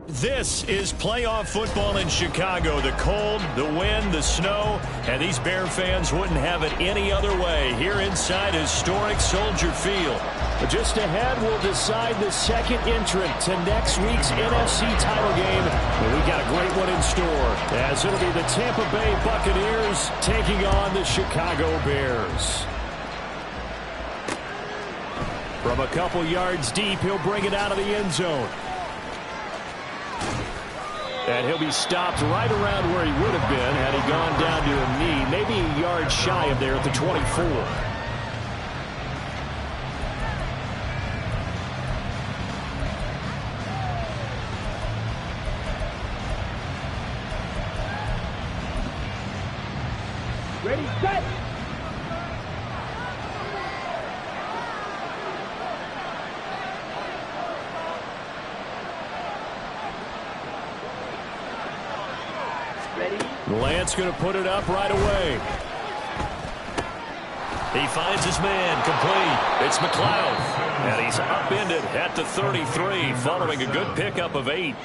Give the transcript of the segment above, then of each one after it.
This is playoff football in Chicago. The cold, the wind, the snow, and these Bear fans wouldn't have it any other way here inside historic Soldier Field. But just ahead, we'll decide the second entrant to next week's NFC title game. And we got a great one in store, as it'll be the Tampa Bay Buccaneers taking on the Chicago Bears. From a couple yards deep, he'll bring it out of the end zone. And he'll be stopped right around where he would have been had he gone down to a knee, maybe a yard shy of there at the 24. Ready, set! Lance going to put it up right away. He finds his man, complete. It's McLeod. And he's upended at the 33 following a good pickup of 8.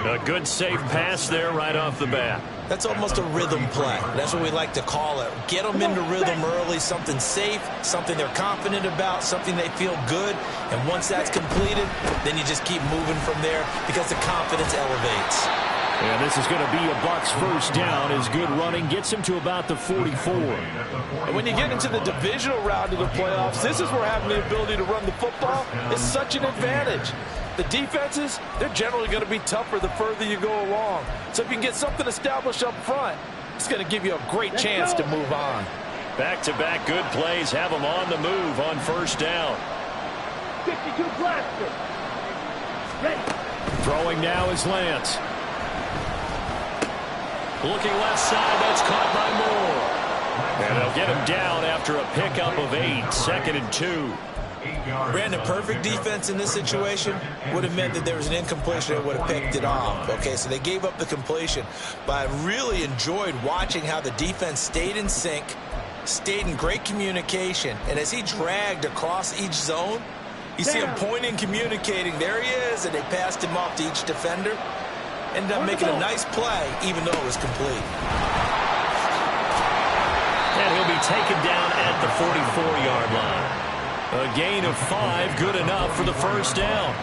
A good safe pass there right off the bat. That's almost a rhythm play. That's what we like to call it. Get them into rhythm early, something safe, something they're confident about, something they feel good. And once that's completed, then you just keep moving from there because the confidence elevates. And this is going to be a Bucs first down. His good running gets him to about the 44. And when you get into the divisional round of the playoffs, this is where having the ability to run the football is such an advantage. The defenses, they're generally going to be tougher the further you go along. So if you can get something established up front, it's going to give you a great chance to move on. Back-to-back good plays have them on the move on first down. 52 blaster. Ready. Throwing now is Lance. Looking left side, that's caught by Moore. And they'll get him down after a pickup of 8, 2nd and 2. Brandon, perfect defense in this situation would have meant that there was an incompletion that would have picked it off. Okay, so they gave up the completion. But I really enjoyed watching how the defense stayed in sync, stayed in great communication. And as he dragged across each zone, you see him pointing, communicating. There he is, and they passed him off to each defender. Ended up making a nice play, even though it was complete. And he'll be taken down at the 44-yard line. A gain of 5, good enough for the first down.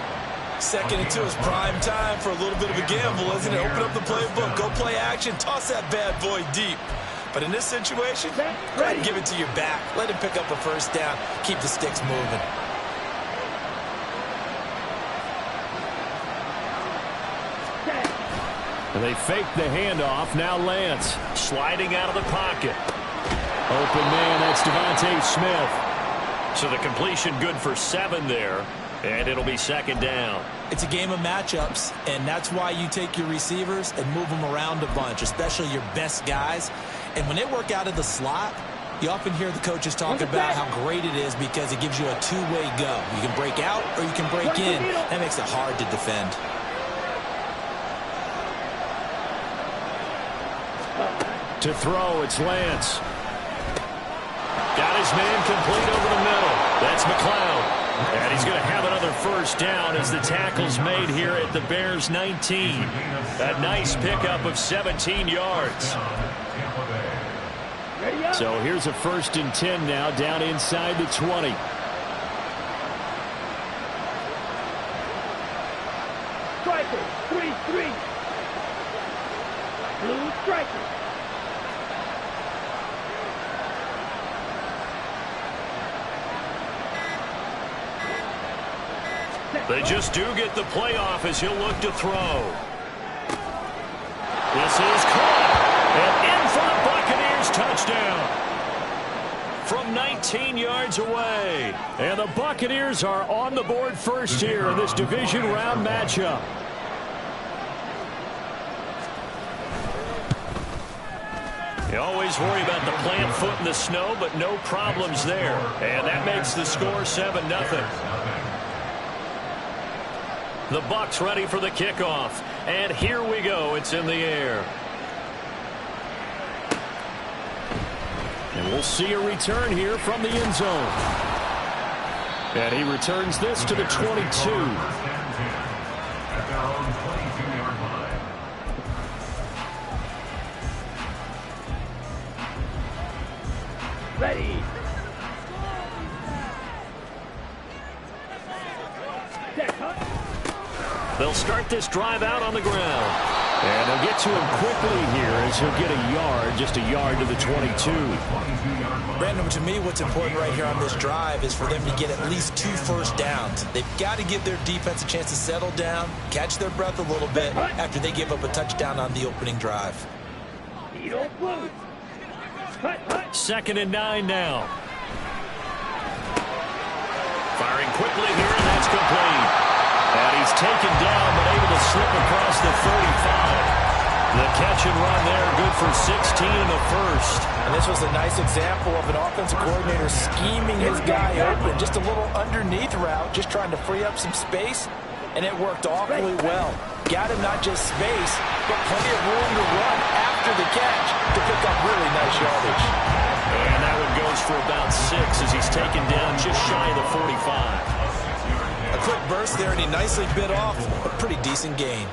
2nd and 2 is prime time for a little bit of a gamble, isn't it? Open up the playbook, go play action, toss that bad boy deep. But in this situation, go ahead and give it to your back. Let him pick up a first down, keep the sticks moving. And they fake the handoff. Now Lance sliding out of the pocket. Open man, that's Devontae Smith. So the completion good for 7 there. And it'll be 2nd down. It's a game of matchups, and that's why you take your receivers and move them around a bunch, especially your best guys. And when they work out of the slot, you often hear the coaches talk about how great it is because it gives you a two-way go. You can break out or you can break in. That makes it hard to defend. To throw, it's Lance. Got his man complete over the middle. That's McLeod. And he's going to have another first down as the tackle's made here at the Bears' 19. A nice pickup of 17 yards. So here's a 1st and 10 now down inside the 20. Striker, 3-3. Blue striker. They just do get the playoff as he'll look to throw. This is caught. And in for the Buccaneers touchdown. from 19 yards away. And the Buccaneers are on the board first here in this division round matchup. You always worry about the plant foot in the snow, but no problems there. And that makes the score 7-0. The Bucs ready for the kickoff. And here we go. It's in the air. And we'll see a return here from the end zone. And he returns this to the 22. Ready. They'll start this drive out on the ground. And they'll get to him quickly here as he'll get a yard, just a yard to the 22. Brandon, to me, what's important right here on this drive is for them to get at least 2 first downs. They've got to give their defense a chance to settle down, catch their breath a little bit after they give up a touchdown on the opening drive. You don't lose. 2nd and 9 now. Firing quickly here, and that's complete. And he's taken down, but able to slip across the 35. The catch and run there, good for 16 in the first. And this was a nice example of an offensive coordinator scheming his guy open. Just a little underneath route, just trying to free up some space, and it worked awfully well. Got him not just space, but plenty of room to run after the catch to pick up really nice yardage. And that one goes for about 6 as he's taken down just shy of the 45. A quick burst there, and he nicely bit off a pretty decent gain.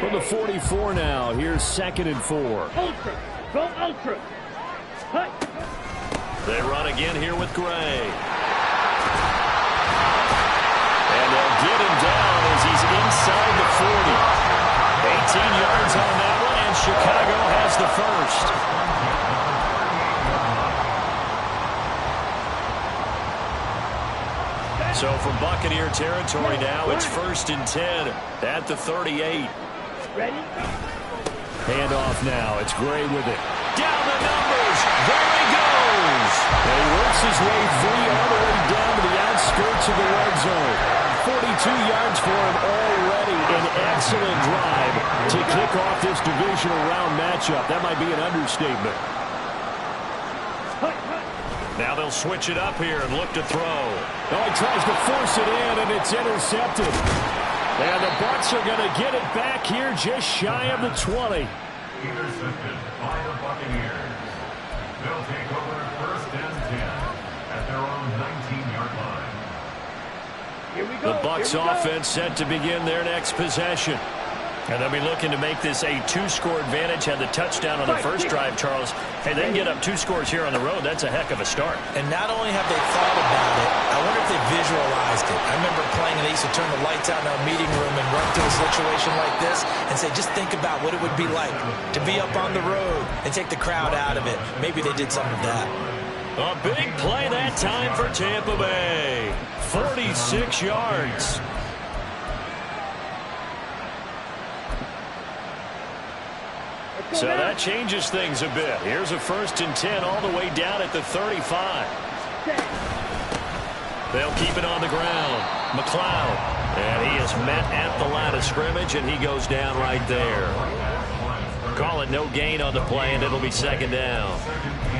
From the 44 now, here's 2nd and 4. Ultra. Go ultra. Hut. They run again here with Gray. And they'll get him down as he's inside the 40. 18 yards on that one, and Chicago has the first. So from Buccaneer territory now, it's 1st and 10 at the 38. Ready? Handoff now. It's Gray with it. Down the numbers. There he goes. And he works his way free all the way down to the outskirts of the red zone. 42 yards for him already. An excellent drive to kick off this divisional round matchup. That might be an understatement. Now they'll switch it up here and look to throw. Oh, he tries to force it in, and it's intercepted. And the Bucs are going to get it back here just shy of the 20. Intercepted by the Buccaneers. They'll take over 1st and 10 at their own 19-yard line. Here we go. The Bucs offense set to begin their next possession. And they'll be looking to make this a 2-score advantage. Had the touchdown on the first drive, Charles. Hey, they can get up 2 scores here on the road. That's a heck of a start. And not only have they thought about it, I wonder if they visualized it. I remember playing, and they used to turn the lights out in our meeting room and run through a situation like this and say, just think about what it would be like to be up on the road and take the crowd out of it. Maybe they did some of that. A big play that time for Tampa Bay. 46 yards. So that changes things a bit. Here's a 1st and 10 all the way down at the 35. They'll keep it on the ground. McLeod. And he is met at the line of scrimmage, and he goes down right there. Call it no gain on the play, and it'll be 2nd down.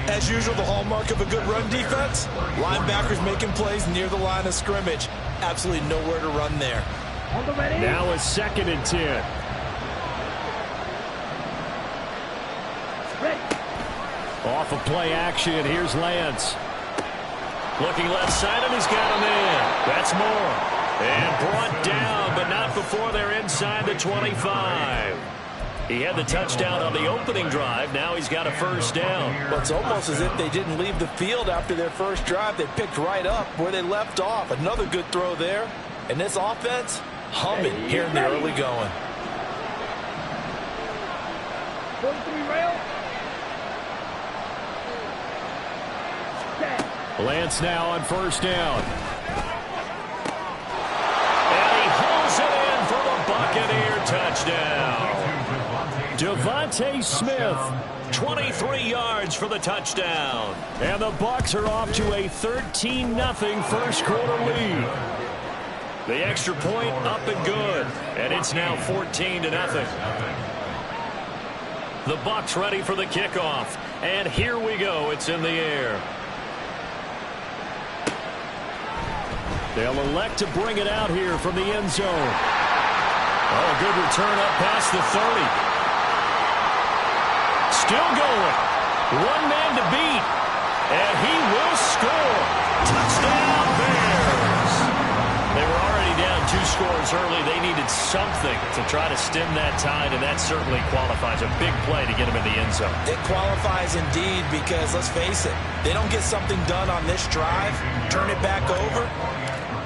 As usual, the hallmark of a good run defense, linebackers making plays near the line of scrimmage. Absolutely nowhere to run there. Now it's 2nd and 10. Off of play action, here's Lance. Looking left side, and he's got him in. That's Moore. And brought down, but not before they're inside the 25. He had the touchdown on the opening drive. Now he's got a 1st down. Well, it's almost as if they didn't leave the field after their first drive. They picked right up where they left off. Another good throw there. And this offense, humming here in the early going. 43 rail. Lance now on 1st down. And he hauls it in for the Buccaneer touchdown. Devontae Smith, 23 yards for the touchdown. And the Bucs are off to a 13-0 first quarter lead. The extra point up and good, and it's now 14-0. The Bucs ready for the kickoff, and here we go. It's in the air. They'll elect to bring it out here from the end zone. Oh, good return up past the 30. Still going. One man to beat, and he will score. Touchdown, Bears. They were already down 2 scores early. They needed something to try to stem that tide, and that certainly qualifies. A big play to get them in the end zone. It qualifies indeed because, let's face it, they don't get something done on this drive, turn it back over.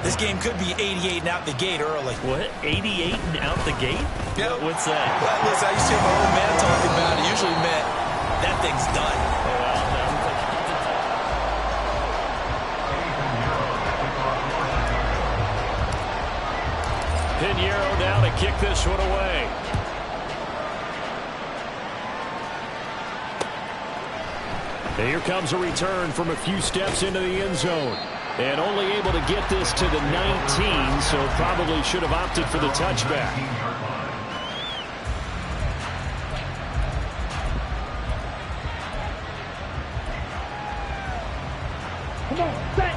This game could be 88 and out the gate early. What? 88 and out the gate? Yep. What's that? Well, listen, I used to hear my old man talking about it. Usually meant that thing's done. Oh, well, Pinheiro now to kick this one away. And here comes a return from a few steps into the end zone. And only able to get this to the 19, so probably should have opted for the touchback.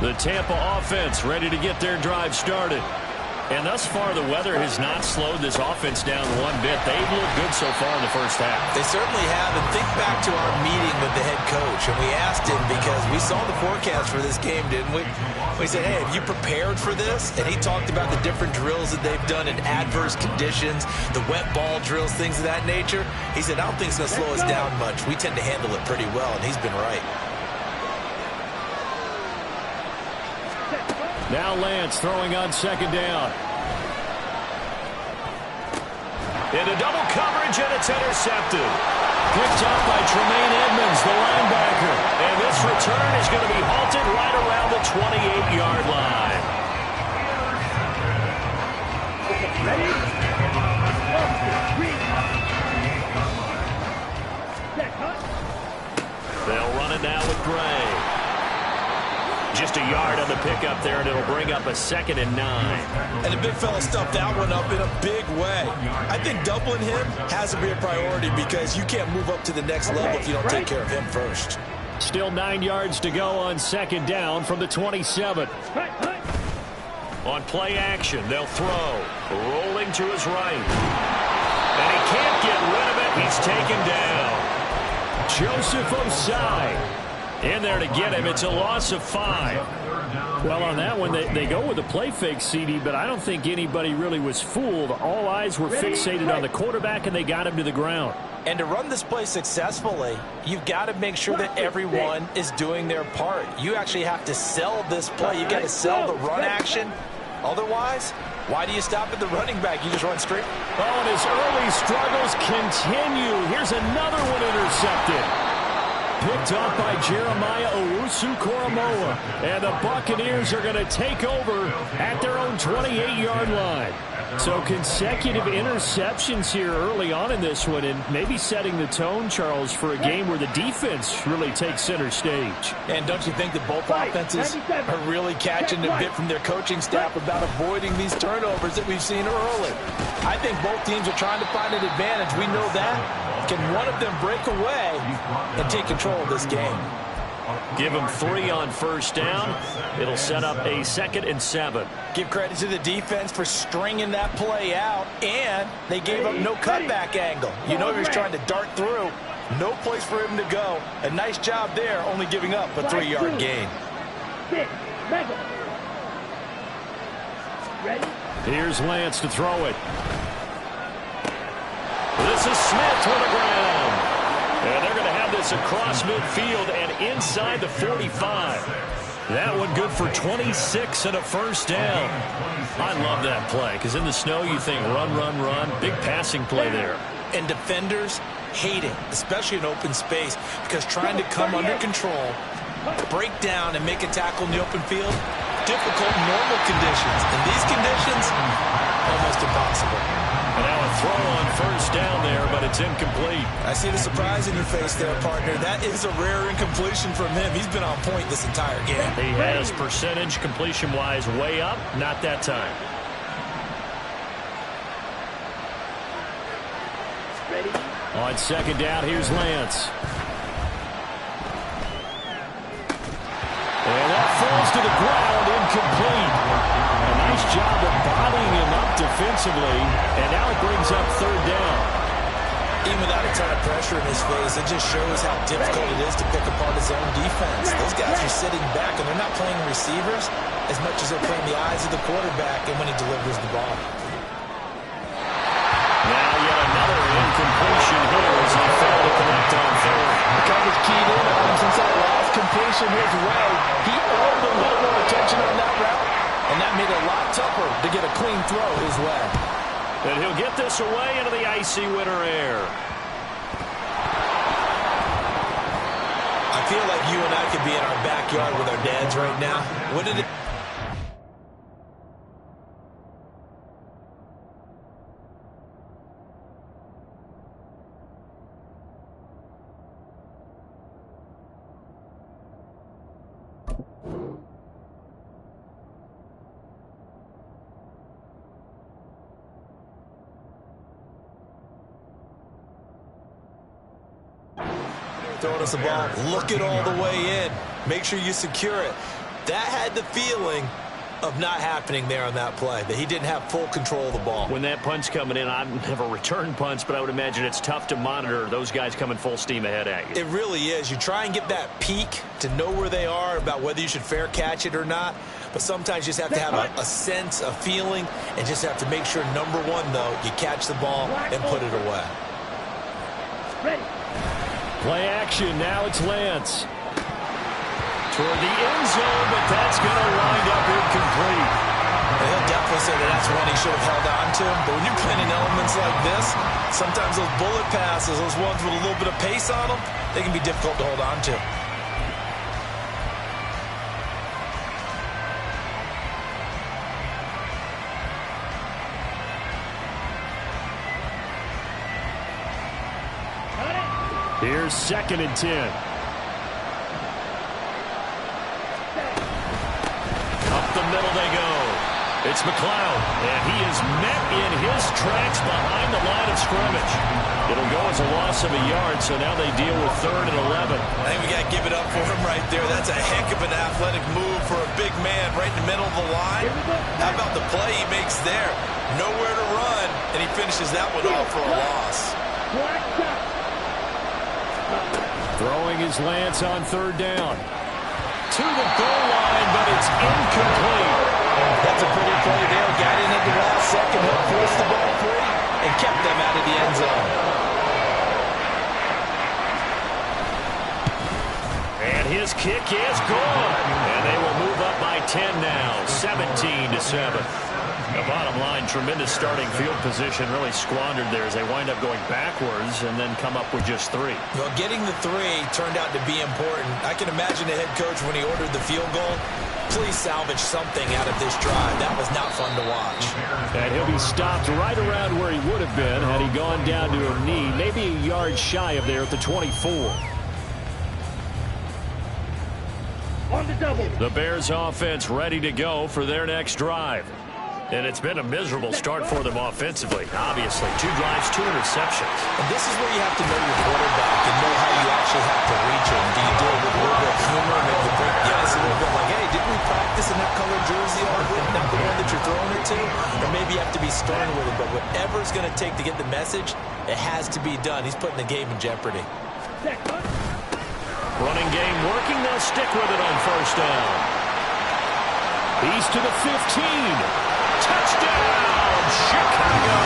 The Tampa offense ready to get their drive started. And thus far, the weather has not slowed this offense down one bit. They've looked good so far in the first half. They certainly have. And think back to our meeting with the head coach. And we asked him because we saw the forecast for this game, didn't we? We said, hey, have you prepared for this? And he talked about the different drills that they've done in adverse conditions, the wet ball drills, things of that nature. He said, I don't think it's going to slow us down much. We tend to handle it pretty well, and he's been right. Now Lance throwing on second down. Into double coverage, and it's intercepted. Picked up by Tremaine Edmonds, the linebacker. And this return is going to be halted right around the 28-yard line. Ready? 1, 2, 3. They'll run it now with Gray. Just a yard on the pickup there, and it'll bring up a 2nd and 9. And the big fella stuffed that one up in a big way. I think doubling him has to be a priority because you can't move up to the next level if you don't take care of him first. Still 9 yards to go on second down from the 27. On play action, they'll throw. Rolling to his right. And he can't get rid of it. He's taken down. Joseph Osai in there to get him. It's a loss of 5. Well, on that one, they go with a play fake, CD, but I don't think anybody really was fooled. All eyes were fixated on the quarterback, and they got him to the ground. And to run this play successfully, you've got to make sure that everyone is doing their part. You actually have to sell this play. You've got to sell the run action. Otherwise, why do you stop at the running back? You just run straight. Oh, and his early struggles continue. Here's another one intercepted. Picked up by Jeremiah Owusu-Koramoah. And the Buccaneers are going to take over at their own 28-yard line. So consecutive interceptions here early on in this one, and maybe setting the tone, Charles, for a game where the defense really takes center stage. And don't you think that both offenses are really catching a bit from their coaching staff about avoiding these turnovers that we've seen early? I think both teams are trying to find an advantage. We know that. Can one of them break away and take control of this game? Give them 3 on first down. It'll set up a 2nd and 7. Give credit to the defense for stringing that play out, and they gave up no cutback angle. You know he was trying to dart through. No place for him to go. A nice job there, only giving up a 3-yard gain. Ready? Here's Lance to throw it. This is Smith to the ground. And they're going to have this across midfield and inside the 45. That one good for 26 and a first down. I love that play because in the snow you think run, run, run. Big passing play there. And defenders hate it, especially in open space, because trying to come under control, break down, and make a tackle in the open field, difficult in normal conditions. In these conditions, almost impossible. And now a throw on first down there, but it's incomplete. I see the surprise in your face there, partner. That is a rare incompletion from him. He's been on point this entire game. He has percentage completion-wise way up, not that time. Ready? On second down, here's Lance. And that falls to the ground, incomplete. A nice job of bodying him up defensively, and now it brings up third down. Even without a ton of pressure in his face, it just shows how difficult it is to pick apart his own defense. Those guys are sitting back, and they're not playing receivers as much as they're playing the eyes of the quarterback and when he delivers the ball. Now yet another incompletion here as he failed to connect on third. The coverage keyed in on him since that last completion his way. He earned a little more attention on that route, and that made it a lot tougher to get a clean throw his way. And he'll get this away into the icy winter air. I feel like you and I could be in our backyard with our dads right now. Wouldn't it? Throwing us the ball. Look it all the way in. Make sure you secure it. That had the feeling of not happening there on that play, that he didn't have full control of the ball. When that punch coming in, I've never returned punch, but I would imagine it's tough to monitor those guys coming full steam ahead at you. It really is. You try and get that peak to know where they are, about whether you should fair catch it or not. But sometimes you just have to have a sense, a feeling, and just have to make sure, number one, though, you catch the ball and put it away. Ready? Play action, now it's Lance. Toward the end zone, but that's going to wind up incomplete. And he'll definitely say that that's one he should have held on to. But when you're playing in elements like this, sometimes those bullet passes, those ones with a little bit of pace on them, they can be difficult to hold on to. Here's 2nd and 10. Up the middle they go. It's McLeod, and he is met in his tracks behind the line of scrimmage. It'll go as a loss of a yard, so now they deal with 3rd and 11. I think we got to give it up for him right there. That's a heck of an athletic move for a big man right in the middle of the line. How about the play he makes there? Nowhere to run, and he finishes that one off for a loss. Throwing his Lance on 3rd down. To the goal line, but it's incomplete. That's a pretty play there. Got in at the last second, helped force the ball free, and kept them out of the end zone. And his kick is good. And they will move up by 10 now, 17-7. The bottom line, tremendous starting field position, really squandered there as they wind up going backwards and then come up with just 3. Well, getting the 3 turned out to be important. I can imagine the head coach, when he ordered the field goal, please salvage something out of this drive. That was not fun to watch. And he'll be stopped right around where he would have been had he gone down to a knee, maybe a yard shy of there at the 24. On the double. The Bears offense ready to go for their next drive. And it's been a miserable start for them offensively. Obviously, 2 drives, 2 interceptions. And this is where you have to know your quarterback and know how you actually have to reach him. Do you do it with a little bit of humor, maybe break the ice a little bit like, hey, didn't we practice in that colored jersey already? Not the one that you're throwing it to? Or maybe you have to be stern with it. But whatever it's going to take to get the message, it has to be done. He's putting the game in jeopardy. Running game working. They'll stick with it on 1st down. He's to the 15. Touchdown, Chicago!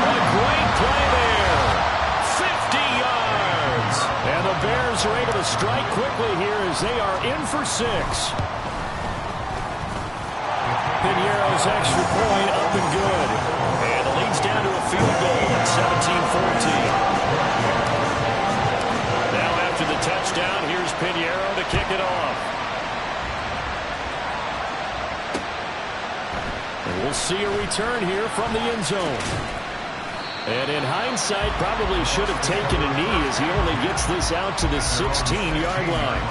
A great play there. 50 yards. And the Bears are able to strike quickly here as they are in for 6. Piñeiro's extra point up and good. And the lead's down to a field goal at 17-14. Now after the touchdown, here's Piñeiro to kick it off. We'll see a return here from the end zone. And in hindsight, probably should have taken a knee as he only gets this out to the 16-yard line.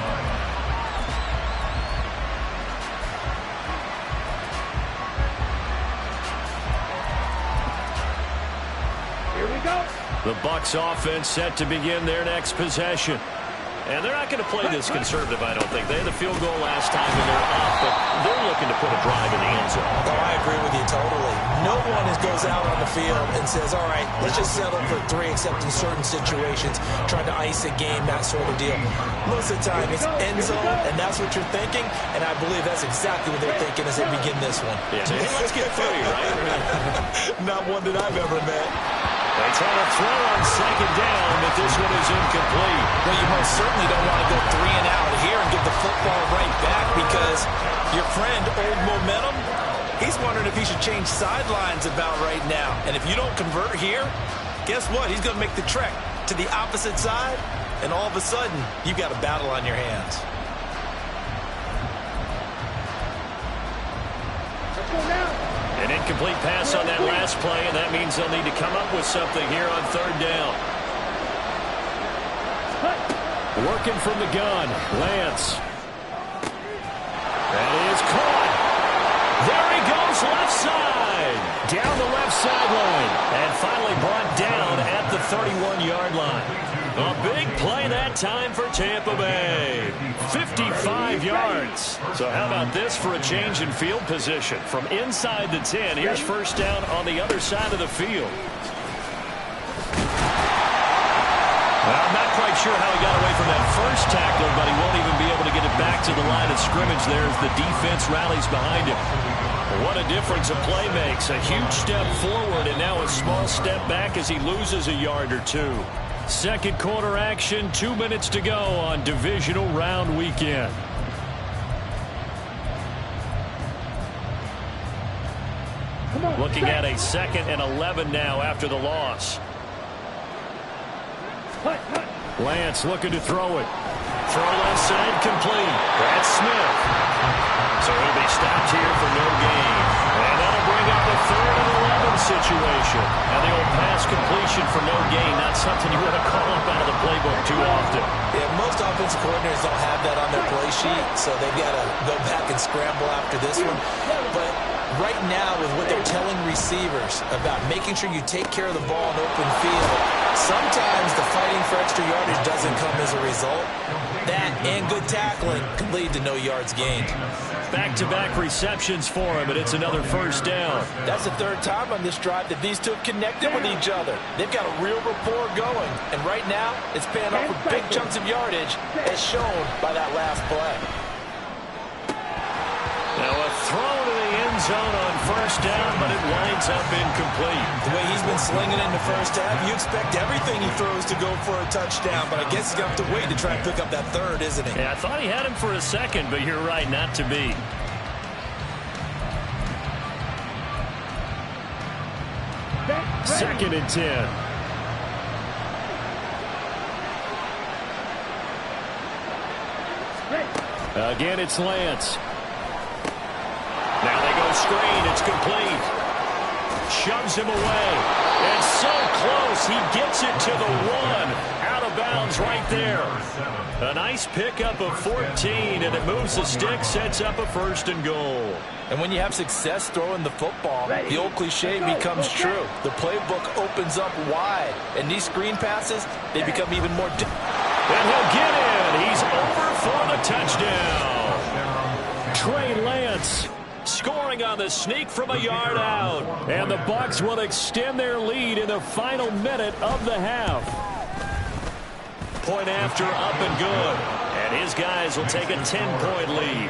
Here we go. The Bucs offense set to begin their next possession. And they're not going to play this conservative, I don't think. They had the field goal last time and they're up, but they're looking to put a drive in the end zone. Oh, I agree with you totally. No one goes out on the field and says, all right, let's just settle for 3, except in certain situations, trying to ice a game, that sort of deal. Most of the time, it's end zone, and that's what you're thinking, and I believe that's exactly what they're thinking as they begin this one. Yeah. Hey, let's get free, right? Not one that I've ever met. They try to throw on second down, but this one is incomplete. Well, you most certainly don't want to go 3 and out here and give the football right back because your friend, Old Momentum, he's wondering if he should change sidelines about right now. And if you don't convert here, guess what? He's going to make the trek to the opposite side, and all of a sudden, you've got a battle on your hands. Let's go now. An incomplete pass on that last play, and that means they'll need to come up with something here on third down. Working from the gun, Lance. That is caught. There he goes, left side. Down the left sideline, and finally brought down at the 31-yard line. A big play that time for Tampa Bay. 55 yards. So how about this for a change in field position? From inside the 10, here's first down on the other side of the field. Well, I'm not quite sure how he got away from that first tackler, but he won't even be able to get it back to the line of scrimmage there as the defense rallies behind him. What a difference a play makes. A huge step forward and now a small step back as he loses a yard or two. Second quarter action, 2 minutes to go on divisional round weekend. Looking at a 2nd and 11 now after the loss. Lance looking to throw it. Throw left side complete. That's Smith. So he'll be stopped here for no gain. And that'll bring up a 3rd and 11 situation. And the old pass completion for no gain, not something you want to call up out of the playbook too often. Yeah, most offensive coordinators don't have that on their play sheet, so they've got to go back and scramble after this one. But right now, with what they're telling receivers about making sure you take care of the ball in open field, sometimes the fighting for extra yardage doesn't come as a result. That and good tackling can lead to no yards gained. Back-to-back receptions for him, and it's another first down. That's the 3rd time on this drive that these two have connected with each other. They've got a real rapport going, and right now it's paying off with big chunks of yardage as shown by that last play. Now a throw to the end zone on first down, but it winds up incomplete. The way he's been slinging in the first half, you expect everything he throws to go for a touchdown, but I guess he's going to have to wait to try and pick up that 3rd, isn't he? Yeah, I thought he had him for a second, but you're right, not to be. Second and 10. Again, it's Lance. Now they go screen. It's complete. Shoves him away. And so close. He gets it to the 1. Out of bounds right there. A nice pickup of 14, and it moves the stick, sets up a 1st and goal. And when you have success throwing the football, the old cliche becomes true. The playbook opens up wide, and these screen passes, they become even more... And he'll get in. He's over for the touchdown. Trey Lance scoring on the sneak from a yard out. And the Bucs will extend their lead in the final minute of the half. Point after, up and good. And his guys will take a 10-point lead.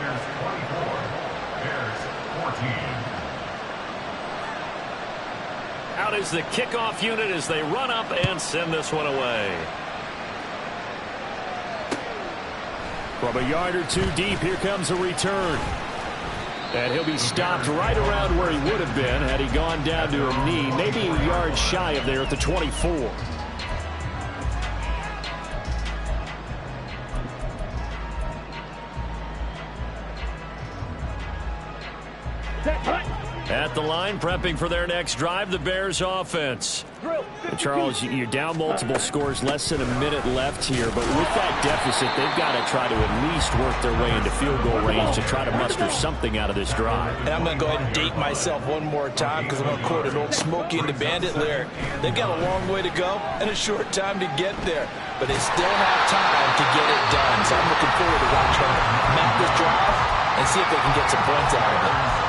Out is the kickoff unit as they run up and send this one away. From a yard or 2 deep, here comes a return. And he'll be stopped right around where he would have been had he gone down to a knee, maybe a yard shy of there at the 24. At the line, prepping for their next drive, the Bears offense. Charles, you're down multiple scores, less than a minute left here, but with that deficit, they've got to try to at least work their way into field goal range to try to muster something out of this drive. And I'm going to go ahead and date myself one more time because I'm going to quote an old Smokey and the Bandit lyric. They've got a long way to go and a short time to get there, but they still have time to get it done. So I'm looking forward to watching them map this drive and see if they can get some points out of it.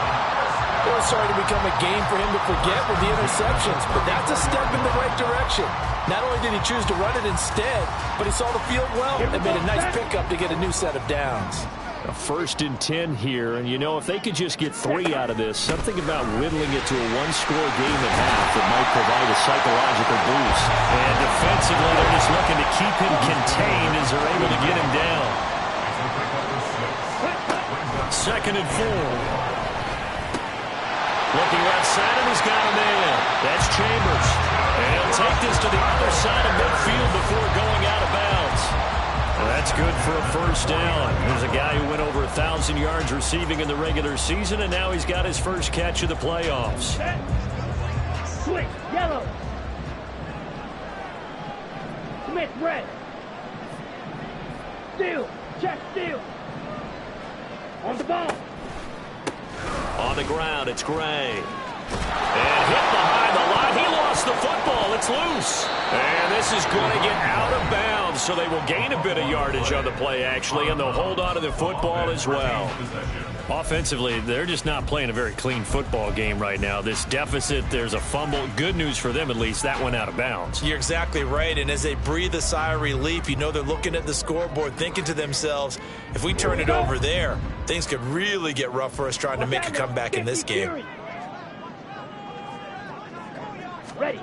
It was starting to become a game for him to forget with the interceptions, but that's a step in the right direction. Not only did he choose to run it instead, but he saw the field well and made a nice pickup to get a new set of downs. A 1st and 10 here, and you know, if they could just get 3 out of this, something about whittling it to a one-score game at half that might provide a psychological boost. And defensively, they're just looking to keep him contained as they're able to get him down. 2nd and 4. Looking left side, and he's got a man. That's Chambers. And he'll take this to the other side of midfield before going out of bounds. Well, that's good for a 1st down. There's a guy who went over 1,000 yards receiving in the regular season, and now he's got his first catch of the playoffs. Switch, yellow. Smith, red. Steal, check, steal. On the ball. On the ground, it's Gray. And hit behind the line. He lost the football. It's loose. And this is going to get out of bounds, so they will gain a bit of yardage on the play, actually, and they'll hold on to the football as well. Offensively, they're just not playing a very clean football game right now. This deficit, there's a fumble. Good news for them, at least. That went out of bounds. You're exactly right, and as they breathe a sigh of relief, you know they're looking at the scoreboard, thinking to themselves, if we turn it over there, things could really get rough for us trying to make a comeback in this game. Ready.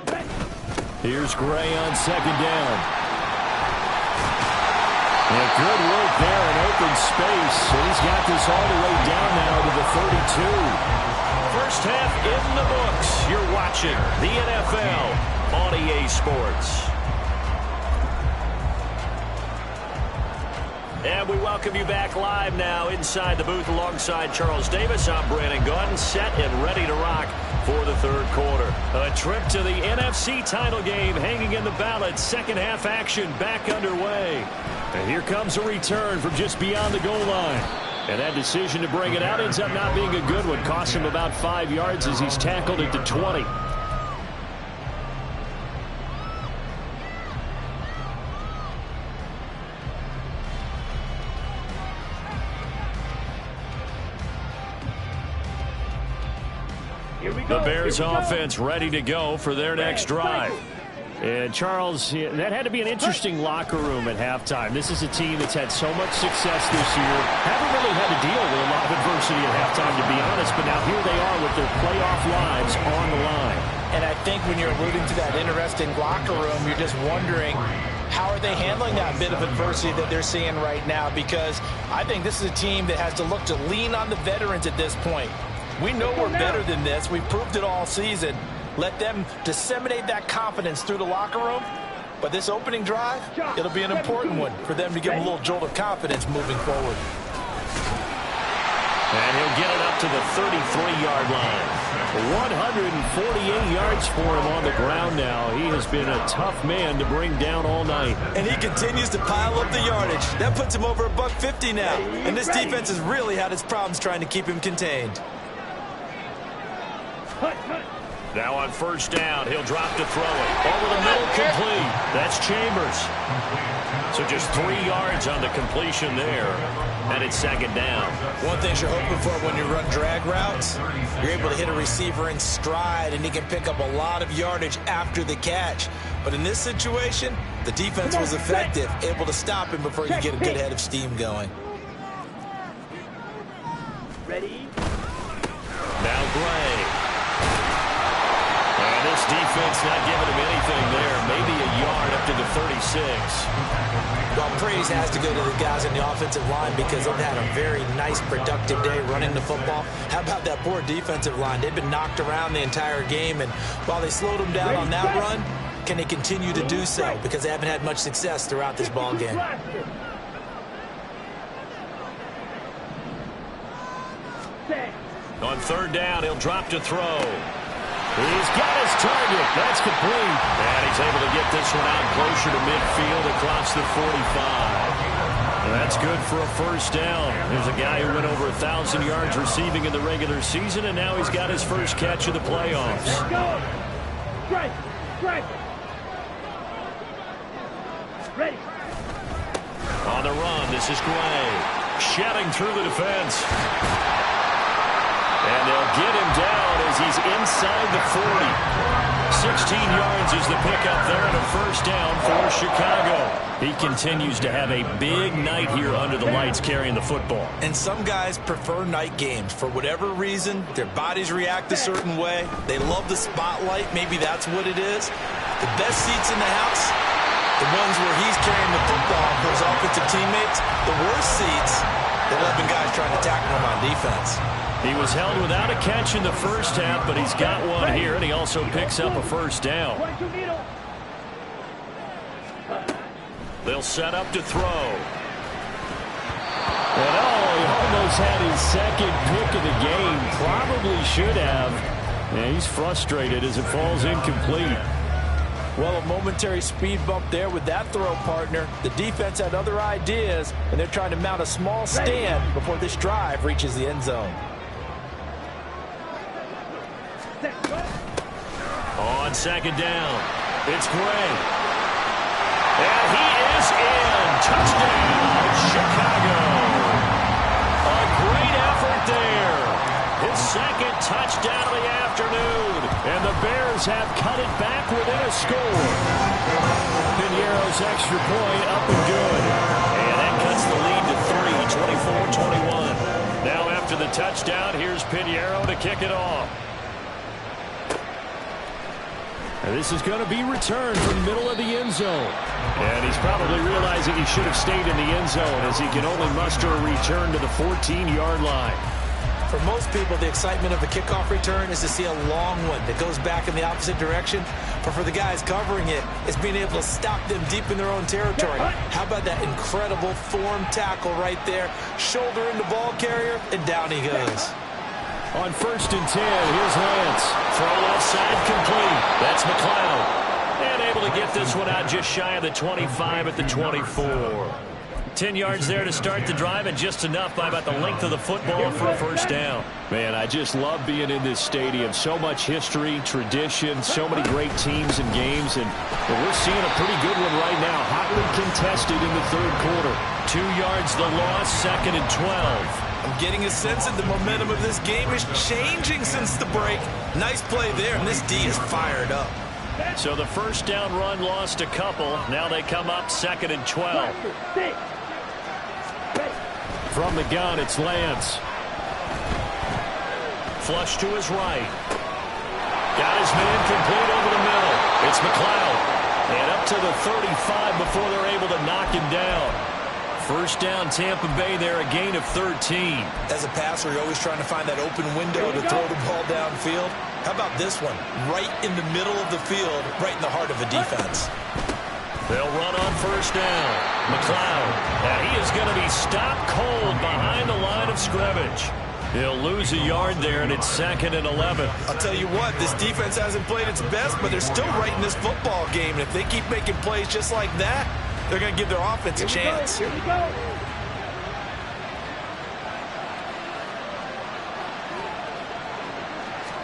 Here's Gray on 2nd down. And good work there in open space. And he's got this all the way down now to the 32. First half in the books. You're watching the NFL on EA Sports. And we welcome you back live now inside the booth alongside Charles Davis. I'm Brandon Gaudin, set and ready to rock for the 3rd quarter. A trip to the NFC title game hanging in the balance. 2nd half action back underway. And here comes a return from just beyond the goal line. And that decision to bring it out ends up not being a good one. Costs him about 5 yards as he's tackled at the 20. The Bears offense ready to go for their next drive. And Charles, that had to be an interesting locker room at halftime. This is a team that's had so much success this year. Haven't really had to deal with a lot of adversity at halftime, to be honest. But now here they are with their playoff lives on the line. And I think when you're alluding to that interesting locker room, you're just wondering, how are they handling that bit of adversity that they're seeing right now? Because I think this is a team that has to look to lean on the veterans at this point. We know we're better than this. We've proved it all season. Let them disseminate that confidence through the locker room. But this opening drive, it'll be an important one for them to give them a little jolt of confidence moving forward. And he'll get it up to the 33-yard line. 148 yards for him on the ground now. He has been a tough man to bring down all night. And he continues to pile up the yardage. That puts him over $150 now. And this defense has really had its problems trying to keep him contained. Now on 1st down, he'll drop to throw it. Over the middle, complete. That's Chambers. So just 3 yards on the completion there. And it's 2nd down. One thing you're hoping for when you run drag routes, you're able to hit a receiver in stride, and he can pick up a lot of yardage after the catch. But in this situation, the defense was effective, able to stop him before you get a good head of steam going. Ready? Now Gray. And this defense not giving him anything there. Maybe a yard up to the 36. Well, praise has to go to the guys in the offensive line because they've had a very nice, productive day running the football. How about that poor defensive line? They've been knocked around the entire game, and while they slowed them down on that run, can they continue to do so? Because they haven't had much success throughout this ball game. On third down, he'll drop to throw. He's got his target. That's complete. And he's able to get this one out closer to midfield across the 45. That's good for a first down. There's a guy who went over 1,000 yards receiving in the regular season, and now he's got his first catch of the playoffs. Go! Strike! Strike! Ready! On the run, this is Gray. Shedding through the defense. And they'll get him down as he's inside the 40. 16 yards is the pickup there and a first down for Chicago. He continues to have a big night here under the lights carrying the football. And some guys prefer night games. For whatever reason, their bodies react a certain way. They love the spotlight. Maybe that's what it is. The best seats in the house, the ones where he's carrying the football for his offensive teammates. The worst seats, the 11 guys trying to tackle him on defense. He was held without a catch in the first half, but he's got one here, and he also picks up a first down. They'll set up to throw. And he almost had his second pick of the game. Probably should have. And he's frustrated as it falls incomplete. Well, a momentary speed bump there with that throw, partner. The defense had other ideas, and they're trying to mount a small stand before this drive reaches the end zone. On second down, it's Gray. And he is in. Touchdown, Chicago. A great effort there. His second touchdown of the afternoon. And the Bears have cut it back within a score. Piniero's extra point up and good. And that cuts the lead to 3, 24-21. Now after the touchdown, here's Piniero to kick it off. And this is going to be returned from the middle of the end zone. And he's probably realizing he should have stayed in the end zone as he can only muster a return to the 14-yard line. For most people, the excitement of a kickoff return is to see a long one that goes back in the opposite direction. But for the guys covering it, it's being able to stop them deep in their own territory. How about that incredible form tackle right there? Shoulder in the ball carrier, and down he goes. On first and 10, here's Lance. Throw left side complete. That's McLeod. And able to get this one out just shy of the 25 at the 24. 10 yards there to start the drive, and just enough by about the length of the football for a first down. Man, I just love being in this stadium. So much history, tradition, so many great teams and games, and we're seeing a pretty good one right now. Hotly contested in the third quarter. 2 yards the loss, second and 12. I'm getting a sense that the momentum of this game is changing since the break. Nice play there, and this D is fired up. So the first down run lost a couple. Now they come up second and 12. From the gun, it's Lance. Flush to his right. Got his man complete over the middle. It's McLeod. And up to the 35 before they're able to knock him down. First down, Tampa Bay there, a gain of 13. As a passer, you're always trying to find that open window to throw the ball downfield. How about this one? Right in the middle of the field, right in the heart of a defense. They'll run on first down. McLeod. And he is going to be stopped cold behind the line of scrimmage. He'll lose a yard there, and it's second and 11. I'll tell you what, this defense hasn't played its best, but they're still right in this football game. And if they keep making plays just like that, they're going to give their offense a chance. Here we go.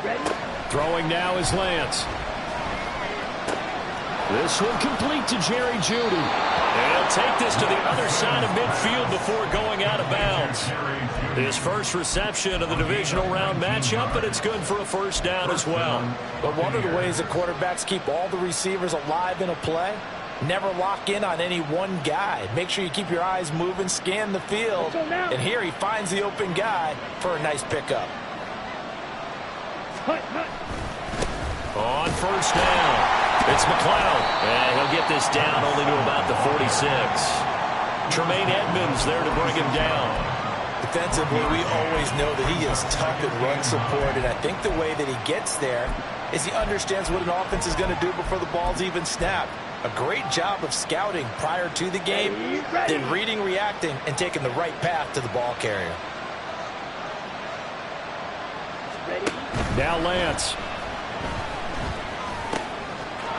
Ready? Throwing now is Lance. This one complete to Jerry Jeudy. And he'll take this to the other side of midfield before going out of bounds. His first reception of the divisional round matchup, but it's good for a first down as well. But one of the ways that quarterbacks keep all the receivers alive in a play, never lock in on any one guy. Make sure you keep your eyes moving, scan the field. And here he finds the open guy for a nice pickup. On first down, it's McLeod. And he'll get this down only to about the 46. Tremaine Edmonds there to bring him down. Defensively, we always know that he is tough at run support, and I think the way that he gets there is he understands what an offense is going to do before the ball's even snapped. A great job of scouting prior to the game, then reading, reacting, and taking the right path to the ball carrier. Now Lance.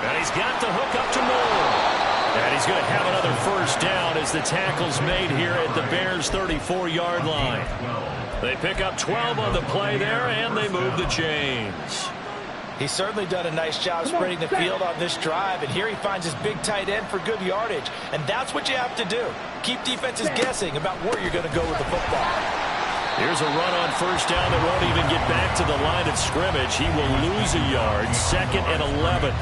And he's got the hook up to Moore. And he's going to have another first down as the tackle's made here at the Bears' 34-yard line. They pick up 12 on the play there, and they move the chains. He's certainly done a nice job spreading the field on this drive, and here he finds his big tight end for good yardage. And that's what you have to do. Keep defenses guessing about where you're going to go with the football. Here's a run on first down that won't even get back to the line of scrimmage. He will lose a yard, 2nd and 11.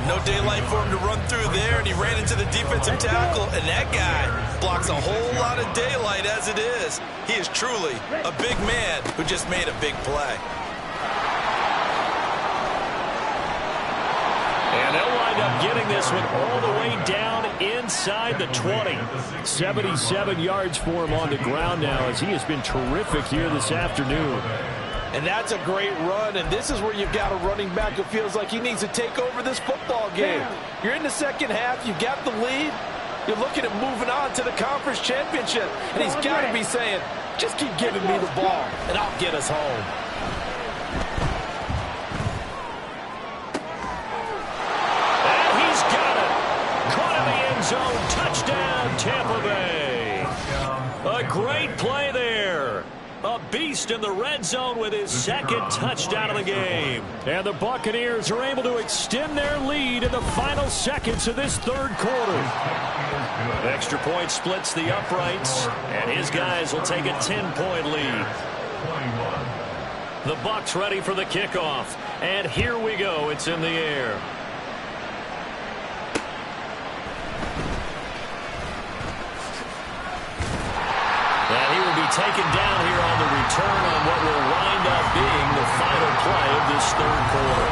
No daylight for him to run through there, and he ran into the defensive tackle, and that guy blocks a whole lot of daylight as it is. He is truly a big man who just made a big play. And they'll wind up getting this one all the way down inside the 20. 77 yards for him on the ground now as he has been terrific here this afternoon. And that's a great run, and this is where you've got a running back who feels like he needs to take over this football game. You're in the second half, you got the lead, you're looking at moving on to the conference championship, and he's got to be saying, just keep giving me the ball, and I'll get us home. And he's got it. Caught in the end zone. Touchdown, Tampa Bay. A great play there. A beast in the red zone with his 2nd touchdown of the game. And the Buccaneers are able to extend their lead in the final seconds of this 3rd quarter. Extra point splits the uprights, and his guys will take a 10-point lead. The Bucs ready for the kickoff. And here we go. It's in the air. Taken down here on the return on what will wind up being the final play of this 3rd quarter.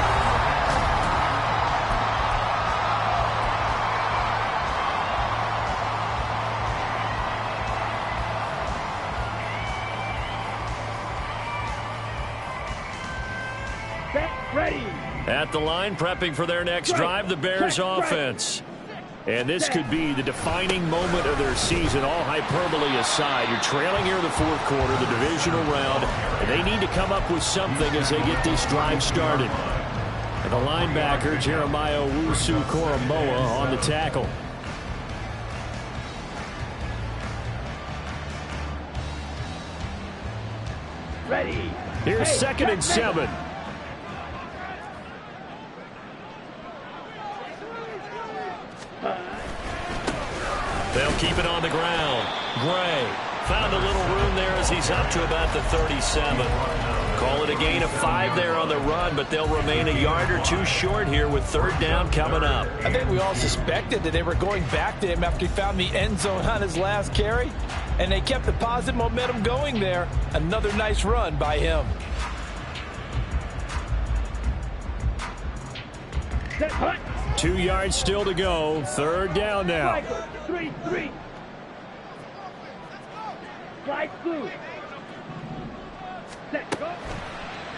Ready. At the line, prepping for their next drive, the Bears offense. And this could be the defining moment of their season, all hyperbole aside. You're trailing here in the 4th quarter, the divisional round, and they need to come up with something as they get this drive started. And the linebacker, Jeremiah Owusu-Koramoah, on the tackle. Ready. Here's 2nd and 7. They'll keep it on the ground. Gray found a little room there as he's up to about the 37. Call it a gain of 5 there on the run, but they'll remain a yard or 2 short here with 3rd down coming up. I think we all suspected that they were going back to him after he found the end zone on his last carry, and they kept the positive momentum going there. Another nice run by him. 2 yards still to go. 3rd down now. 3-3. Slide through. Set, go.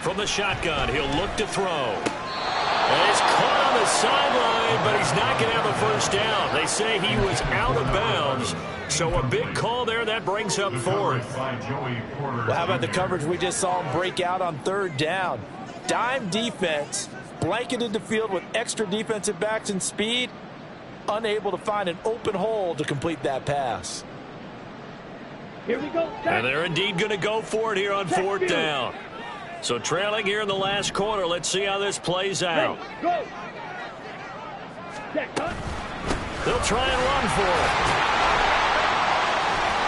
From the shotgun, he'll look to throw. And it's caught on the sideline, but he's not going to have a first down. They say he was out of bounds. So a big call there. That brings up 4th. Well, how about the coverage we just saw him break out on 3rd down? Dime defense, blanketed the field with extra defensive backs and speed, unable to find an open hole to complete that pass. Here we go. And they're indeed going to go for it here on 4th down. So trailing here in the last quarter. Let's see how this plays out. Go. Set, cut. They'll try and run for it.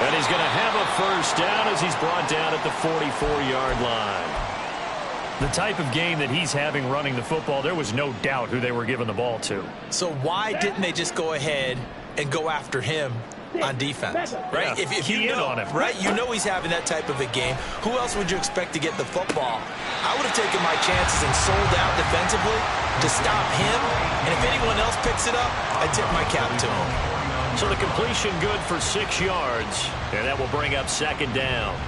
And he's going to have a first down as he's brought down at the 44-yard line. The type of game that he's having running the football, there was no doubt who they were giving the ball to. So why didn't they just go ahead and go after him on defense, right? Yeah, if you know, on him. right? You know he's having that type of a game. Who else would you expect to get the football? I would have taken my chances and sold out defensively to stop him. And if anyone else picks it up, I tip my cap to him. So the completion good for 6 yards, and that will bring up 2nd down.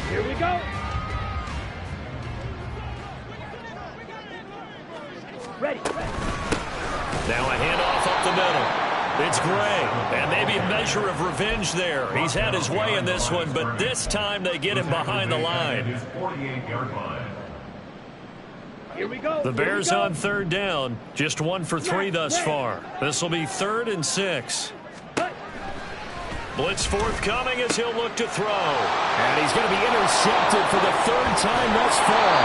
Here we go. Ready. Now a handoff up the middle. It's Gray, and maybe a measure of revenge there. He's had his way in this one, but this time they get him behind the line. 48-yard line. Here we go. The Bears on third down, just 1 for 3 thus far. This will be 3rd and 6. Blitz forthcoming as he'll look to throw. And he's going to be intercepted for the 3rd time thus far.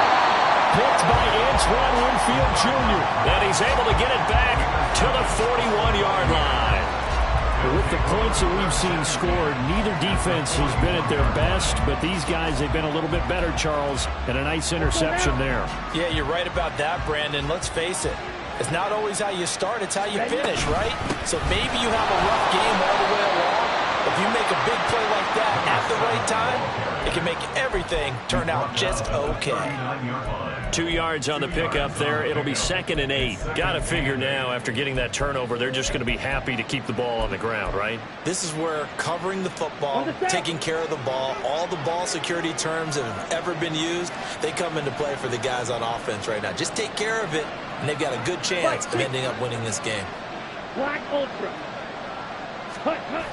Picked by Antoine Winfield Jr. And he's able to get it back to the 41-yard line. With the points that we've seen scored, neither defense has been at their best, but these guys, they've been a little bit better, Charles, and a nice interception there. Yeah, you're right about that, Brandon. Let's face it. It's not always how you start, it's how you finish, right? So maybe you have a rough game all the way along. If you make a big play like that at the right time, it can make everything turn out just okay. 2 yards on the pickup there. It'll be 2nd and 8. Got to figure now, after getting that turnover, they're just going to be happy to keep the ball on the ground, right? This is where covering the football, taking care of the ball, all the ball security terms that have ever been used, they come into play for the guys on offense right now. Just take care of it, and they've got a good chance of ending up winning this game. Black Ultra. Hut, hut.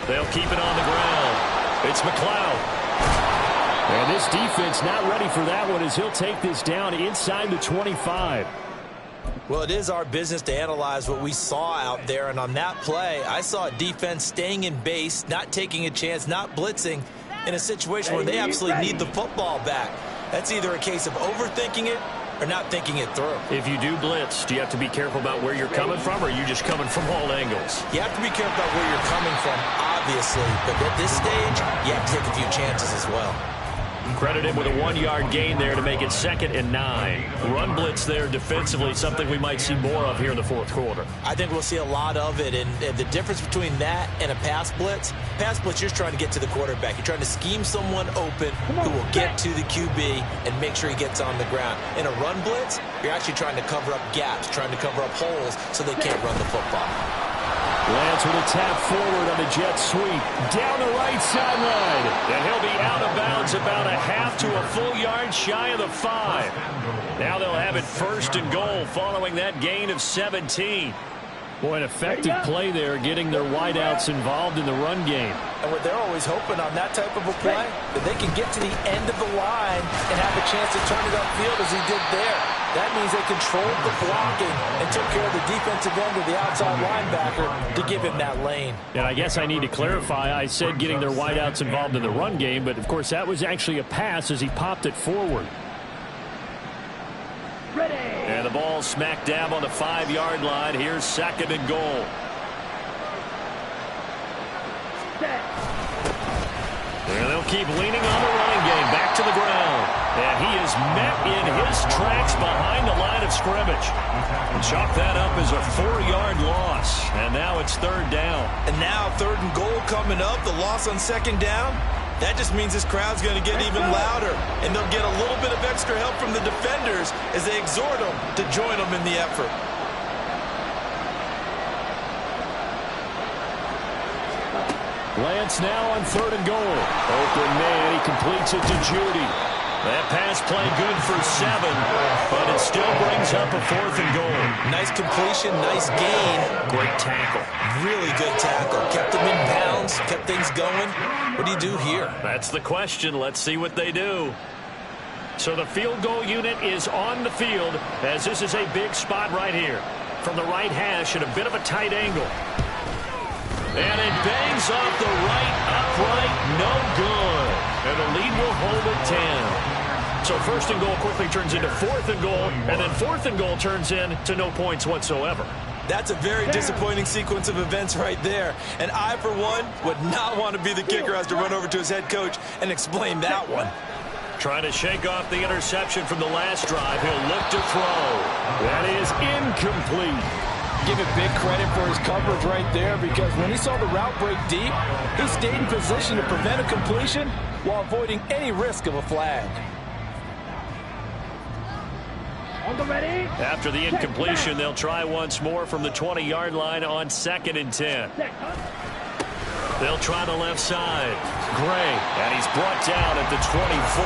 They'll keep it on the ground. It's McLeod. And this defense not ready for that one as he'll take this down inside the 25. Well, it is our business to analyze what we saw out there, and on that play, I saw a defense staying in base, not taking a chance, not blitzing, in a situation where they absolutely need the football back. That's either a case of overthinking it or not thinking it through. If you do blitz, do you have to be careful about where you're coming from, or are you just coming from all angles? You have to be careful about where you're coming from, obviously, but at this stage, you have to take a few chances as well. Credit him with a 1-yard gain there to make it 2nd and 9. Run blitz there defensively, something we might see more of here in the 4th quarter. I think we'll see a lot of it, and the difference between that and a pass blitz, you're trying to get to the quarterback. You're trying to scheme someone open who will get to the QB and make sure he gets on the ground. In a run blitz, you're actually trying to cover up gaps, trying to cover up holes so they can't run the football. Lance with a tap forward on the jet sweep. Down the right sideline. And he'll be out of bounds about a half to a full yard shy of the 5. Now they'll have it 1st and goal following that gain of 17. Boy, an effective play there, getting their wideouts involved in the run game. And what they're always hoping on that type of a play, that they can get to the end of the line and have a chance to turn it upfield as he did there. That means they controlled the blocking and took care of the defensive end of the outside linebacker to give him that lane. And I guess I need to clarify, I said getting their wideouts involved in the run game, but of course that was actually a pass as he popped it forward. Ready. And the ball smack dab on the 5-yard line. Here's 2nd and goal. Set. And they'll keep leaning on the running game. Back to the ground. And he is met in his tracks behind the line of scrimmage. And chalk that up as a 4-yard loss. And now it's 3rd down. And now 3rd and goal coming up. The loss on 2nd down. That just means this crowd's going to get even louder. And they'll get a little bit of extra help from the defenders as they exhort them to join them in the effort. Lance now on 3rd and goal. Open man, he completes it to Judy. That pass play good for 7, but it still brings up a 4th and goal. Nice completion, nice gain. Great tackle. Really good tackle. Kept them in bounds, kept things going. What do you do here? That's the question. Let's see what they do. So the field goal unit is on the field as this is a big spot right here. From the right hash at a bit of a tight angle. And it bangs off the right upright. No good. And the lead will hold at 10. So 1st and goal quickly turns into 4th and goal. And then 4th and goal turns into no points whatsoever. That's a very disappointing sequence of events right there. And I, for one, would not want to be the kicker who has to run over to his head coach and explain that one. Trying to shake off the interception from the last drive. He'll look to throw. That is incomplete. Give it big credit for his coverage right there, because when he saw the route break deep, he stayed in position to prevent a completion while avoiding any risk of a flag. On the ready. After the incompletion, they'll try once more from the 20-yard line on 2nd and 10. They'll try the left side. Gray, and he's brought down at the 24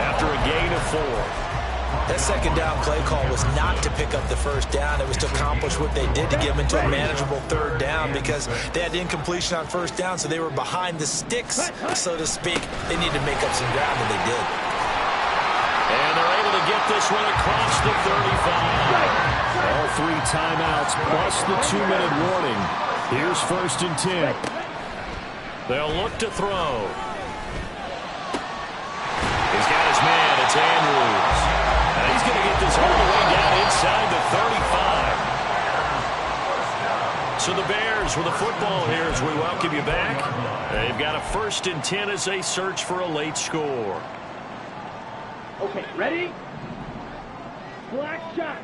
after a gain of 4. That second down play call was not to pick up the first down. It was to accomplish what they did to get them into a manageable third down because they had incompletion on first down, so they were behind the sticks, so to speak. They needed to make up some ground, and they did. And they're able to get this one across the 35. All 3 timeouts plus the 2-minute warning. Here's 1st and 10. They'll look to throw. He's got his man. It's Andrews. And he's going to get this all the way down inside the 35. So the Bears with the football here as we welcome you back. They've got a 1st and 10 as they search for a late score. Okay, ready? Black shot.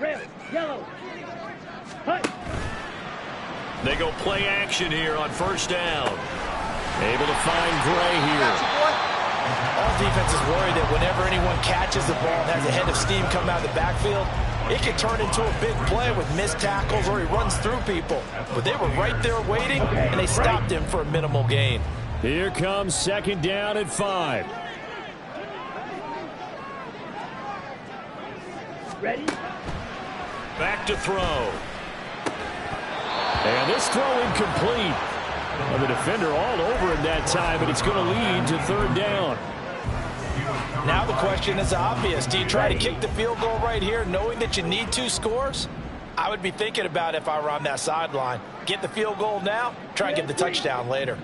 Red, yellow. Hut. They go play action here on 1st down. Able to find Gray here. All defense is worried that whenever anyone catches the ball and has a head of steam come out of the backfield, it can turn into a big play with missed tackles or he runs through people. But they were right there waiting, and they stopped him for a minimal gain. Here comes 2nd down and 5. Ready? Back to throw. And this throw incomplete. Well, the defender all over him that time, but it's going to lead to 3rd down. Now the question is obvious. Do you try to kick the field goal right here knowing that you need 2 scores? I would be thinking about it if I were on that sideline. Get the field goal now, try and get the touchdown later.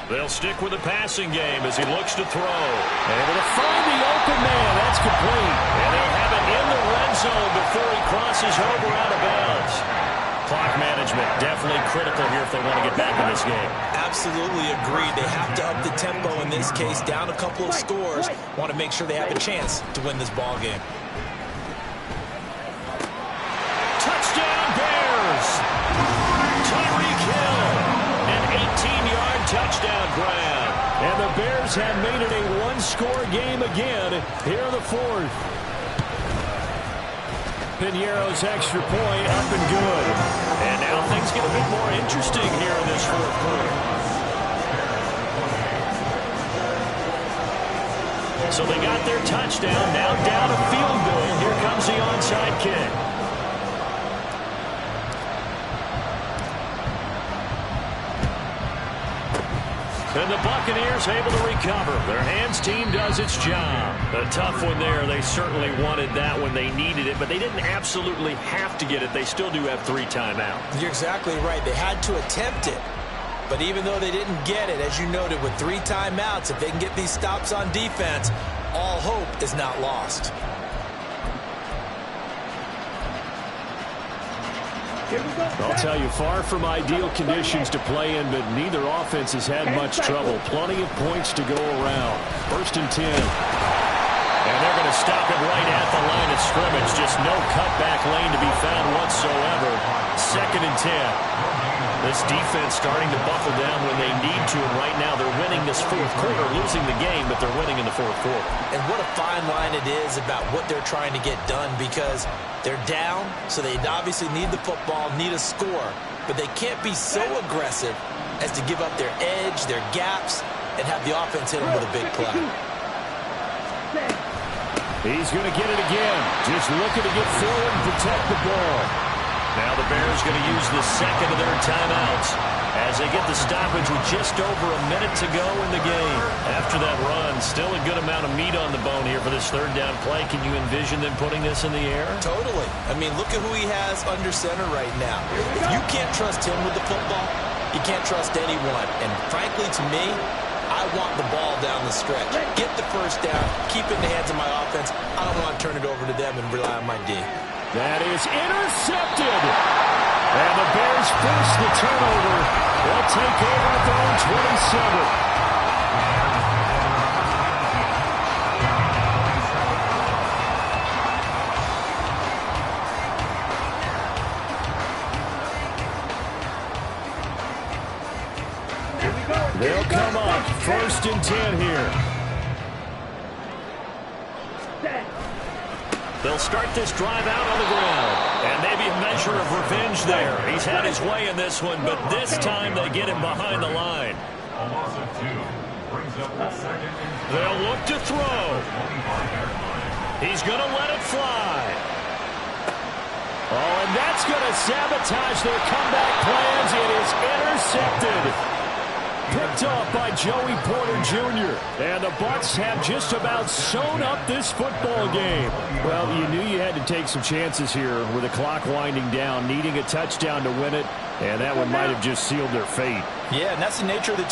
They'll stick with the passing game as he looks to throw. Able to find the open man. That's complete. And they'll have it in the red zone before he crosses over out of bounds. Clock management definitely critical here if they want to get back in this game. Absolutely agreed. They have to up the tempo in this case, down a couple of scores. Want to make sure they have a chance to win this ball game. Touchdown Bears! Tyreek Hill, an 18-yard touchdown grab. And the Bears have made it a 1-score game again here in the 4th. Piñeiro's extra point up and good. And now things get a bit more interesting here in this 4th quarter. So they got their touchdown, now down a field goal. Here comes the onside kick. And the Buccaneers able to recover. Their hands team does its job. A tough one there. They certainly wanted that when they needed it, but they didn't absolutely have to get it. They still do have 3 timeouts. You're exactly right. They had to attempt it. But even though they didn't get it, as you noted, with 3 timeouts, if they can get these stops on defense, all hope is not lost. I'll tell you, far from ideal conditions to play in, but neither offense has had much trouble. Plenty of points to go around. 1st and 10. And they're going to stop it right at the line of scrimmage. Just no cutback lane to be found whatsoever. 2nd and 10. This defense starting to buckle down when they need to, and right now they're winning this 4th quarter, losing the game, but they're winning in the 4th quarter. And what a fine line it is about what they're trying to get done, because they're down, so they obviously need the football, need a score, but they can't be so aggressive as to give up their edge, their gaps, and have the offense hit them with a big play. He's going to get it again. Just looking to get forward and protect the ball. Now the Bears going to use the 2nd of their timeouts as they get the stoppage with just over a minute to go in the game. After that run, still a good amount of meat on the bone here for this 3rd down play. Can you envision them putting this in the air? Totally. I mean, look at who he has under center right now. If you can't trust him with the football, you can't trust anyone. And frankly, to me, I want the ball down the stretch. Get the 1st down, keep it in the hands of my offense. I don't want to turn it over to them and rely on my D. That is intercepted. And the Bears force the turnover. They'll take over at their own 27. They'll come up 1st and 10 here. They'll start this drive out on the ground. And maybe a measure of revenge there. He's had his way in this one, but this time they get him behind the line. A loss of 2. They'll look to throw. He's going to let it fly. Oh, and that's going to sabotage their comeback plans. It is intercepted. Picked off by Joey Porter Jr. And the Bucs have just about sewn up this football game. Well, you knew you had to take some chances here with the clock winding down, needing a touchdown to win it, and that one might have just sealed their fate. Yeah, and that's the nature of the